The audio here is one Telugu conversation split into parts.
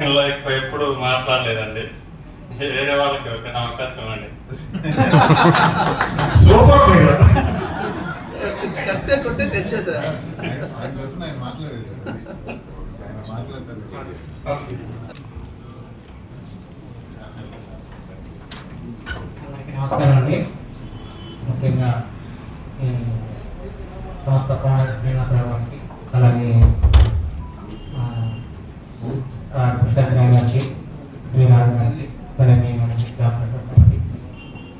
ఇలా ఎప్పుడు మాట్లాడలేదండి. వేరే వాళ్ళకి ఒక అవకాశం అండి. సూపర్ కట్టే కొట్టే తెచ్చేసా. నమస్కారం అండి. ముఖ్యంగా ఈ సంస్థ కోమటి శ్రీనివాసరావు గారికి, అలాగే ప్రశాంత్ గారికి, శ్రీరాజు గారికి, అలాగే డాక్టర్ గారికి,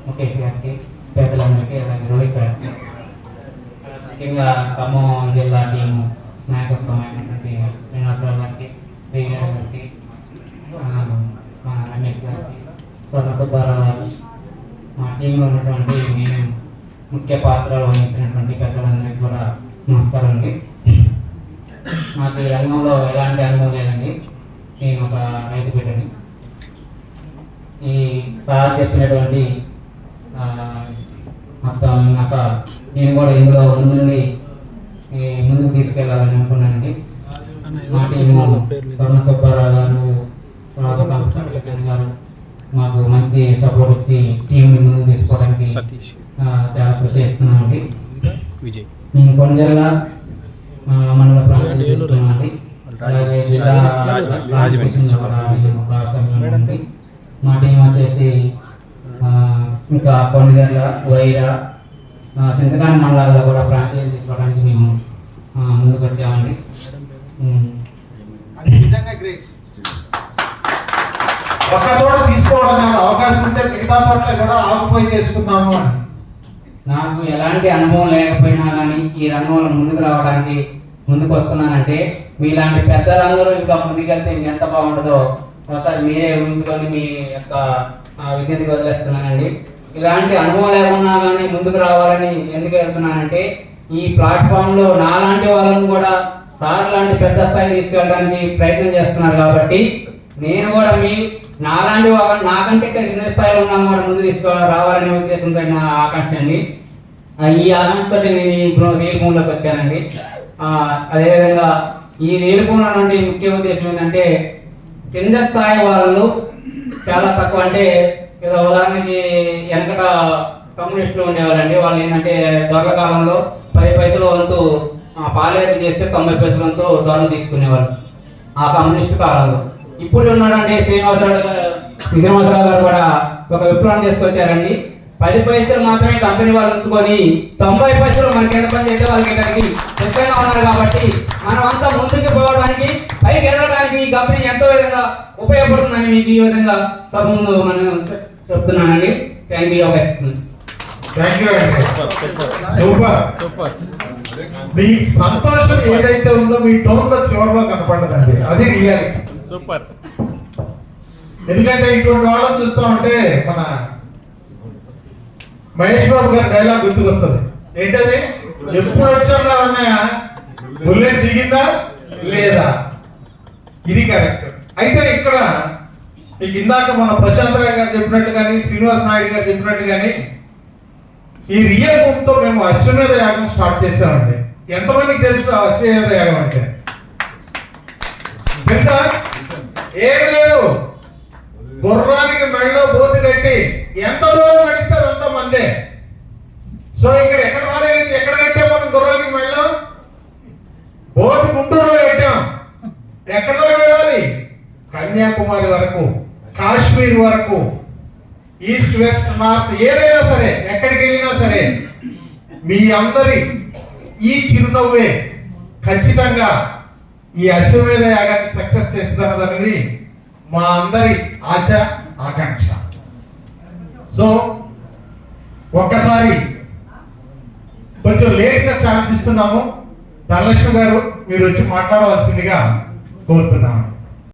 ముఖేష్ గారికి, పేదలందరికీ, అలాగే రోహిత్ గారికి, ముఖ్యంగా ఖమ్మం జిల్లా టీము నాయకత్వమైనటువంటి శ్రీనివాసరావు గారికి, శ్రీరాజు గారికి, రమేష్ గారికి, స్వర్ణ సుబ్బారావు గారు, మా టీంలో ఉన్నటువంటి నేను ముఖ్య పాత్ర వహించినటువంటి పెద్దలందరికీ కూడా నమస్కారం అండి. నాకు ఈ రంగంలో ఎలాంటి అనుభవం లేదండి. నేను ఒక రైతు బిడ్డని. ఈ సార్ చెప్పినటువంటి మొత్తం నాకు నేను కూడా ఇందులో ముందుండి ముందుకు తీసుకెళ్ళాలని అనుకున్నానండి. మా టీము స్వర్ణ సుబ్బారావు గారు, రామకాంత్ గారు మాకు మంచి సపోర్ట్ ఇచ్చి టీంని ముందుకు తీసుకోవడానికి చాలా కృషి చేస్తున్నామండి. నేను కొండజల్ల మండల ప్రాంతాన్ని చూస్తున్నామండి. అలాగే జిల్లా మా టీం వచ్చేసి ఇంకా కొండజల్ల, వైరా, సింతకాని మండలాల్లో కూడా ప్రాంతీయం తీసుకోవడానికి మేము ముందుకు వచ్చామండి. ఒక చోట తీసుకోవడం అవకాశం ఉంటే మిగతా చోట్ల కూడా ఆగిపోయి చేసుకున్నాము అని. నాకు ఎలాంటి అనుభవం లేకపోయినా కానీ ఈ రంగంలో ముందుకు రావడానికి ముందుకు వస్తున్నానంటే మీలాంటి పెద్దలందరూ ఇంకా ముందుకెళ్తే ఎంత బాగుంటుందో ఒకసారి మీరే ఊహించుకొని మీ యొక్క విజ్ఞతకి వదిలేస్తున్నానండి. ఇలాంటి అనుభవం లేకున్నా కానీ ముందుకు రావాలని ఎందుకు వెళ్తున్నానంటే ఈ ప్లాట్ఫామ్లో నాలాంటి వాళ్ళని కూడా సార్ లాంటి పెద్ద స్థాయి తీసుకెళ్ళడానికి ప్రయత్నం చేస్తున్నారు కాబట్టి నేను కూడా నాలాంటి వాళ్ళు నాకంటే చిన్న స్థాయిలో ఉన్నాను కూడా ముందు రావాలనే ఉద్దేశంతో నా ఆకాంక్ష అండి. ఈ ఆకాంక్షతో నేను ఈ రీల్పూన్లోకి వచ్చానండి. అదేవిధంగా ఈ రీల్పూన్ల నుండి ముఖ్య ఉద్దేశం ఏంటంటే కింద స్థాయి వాళ్ళు చాలా తక్కువ, అంటే ఉదాహరణకి వెనకట కమ్యూనిస్టులు ఉండేవాళ్ళండి. వాళ్ళు ఏంటంటే దొరల కాలంలో 10 పైసల వంతు పాలేరు చేస్తే 90 పైసల వంతు దొరలు తీసుకునేవాళ్ళు ఆ కమ్యూనిస్టు కాలంలో. ఇప్పుడు ఉన్నాడంటే శ్రీనివాసరావు గారు కూడా ఒక విప్లవం తీసుకొచ్చారండి. 10 పైసలు మాత్రమే కంపెనీ వాళ్ళు ఉంచుకొని 90 పైసలు మనకి ఎంత పని చేసే వాళ్ళకి ఇక్కడికి సిద్ధంగా ఉన్నారు. కాబట్టి మనం అంతా ముందుకు పోవడానికి, పైకి ఎదగడానికి ఈ కంపెనీ ఎంతో విధంగా ఉపయోగపడుతుందని మీకు ఈ విధంగా సభ ముందు మనం చెప్తున్నానండి. Thank you. సూపర్. మీ సంతోషం ఏదైతే ఉందో మీ టోన్ లో చివరిలో కనపడదండి, అది రియాలిటీ. సూపర్. ఎందుకంటే ఇటువంటి వాళ్ళని చూస్తా ఉంటే మన మహేష్ బాబు గారి డైలాగ్ గుర్తుకొస్తుంది. ఏంటది? ఎప్పుడు వచ్చారా అన్నయ్య, బుల్లెట్ దిగిందా లేదా? ఇది కరెక్ట్. అయితే ఇక్కడ మీకు ఇందాక మన ప్రశాంత్ రాయ్ గారు చెప్పినట్టు కానీ, శ్రీనివాస్ నాయుడు గారు చెప్పినట్టు కానీ, ఈ రియల్ బుక్ తో మేము అశ్వమేధ యాగం స్టార్ట్ చేసామండి. ఎంతమందికి తెలుసు అశ్వమేధ యాగం అంటే? తెలుసా? ఏం లేదు, గుర్రానికి మెళ్ళలో బోర్డు కట్టి ఎంత దూరం నడిస్తారు అంత మందే. సో ఇక్కడ ఎక్కడ కట్టాం మనం? గుర్రానికి మెళ్ళలో బోర్డు గుంటూరులో కట్టాం. ఎక్కడ వెళ్ళాలి? కన్యాకుమారి వరకు, కాశ్మీర్ వరకు, ఈస్ట్ వెస్ట్ నార్త్ ఏదైనా సరే, ఎక్కడికి వెళ్ళినా సరే మీ అందరి ఈ చిరునవ్వే ఖచ్చితంగా ఈ అశ్వమేధ యాగాన్ని సక్సెస్ చేస్తున్నదనేది మా అందరి ఆశ, ఆకాంక్ష. సో ఒక్కసారి కొంచెం లేట్గా ఛాన్స్ ఇస్తున్నాము. ధనలక్ష్మి గారు మీరు వచ్చి మాట్లాడవలసిందిగా కోరుతున్నాము.